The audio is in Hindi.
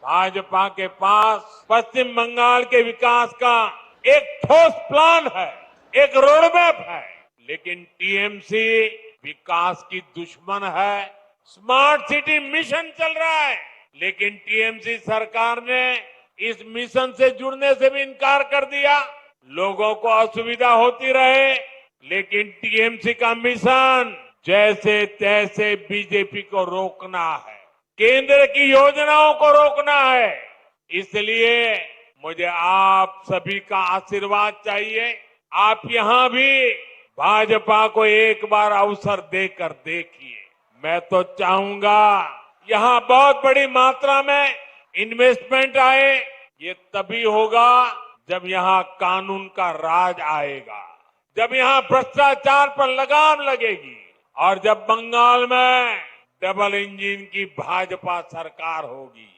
भाजपा के पास पश्चिम बंगाल के विकास का एक ठोस प्लान है, एक रोडमैप है, लेकिन टीएमसी विकास की दुश्मन है। स्मार्ट सिटी मिशन चल रहा है, लेकिन टीएमसी सरकार ने इस मिशन से जुड़ने से भी इनकार कर दिया। लोगों को असुविधा होती रहे, लेकिन टीएमसी का मिशन जैसे तैसे बीजेपी को रोकना है, केंद्र की योजनाओं को रोकना है। इसलिए मुझे आप सभी का आशीर्वाद चाहिए। आप यहां भी भाजपा को एक बार अवसर देकर देखिए। मैं तो चाहूंगा यहां बहुत बड़ी मात्रा में इन्वेस्टमेंट आए। ये तभी होगा जब यहां कानून का राज आएगा, जब यहां भ्रष्टाचार पर लगाम लगेगी और जब बंगाल में डबल इंजन की भाजपा सरकार होगी।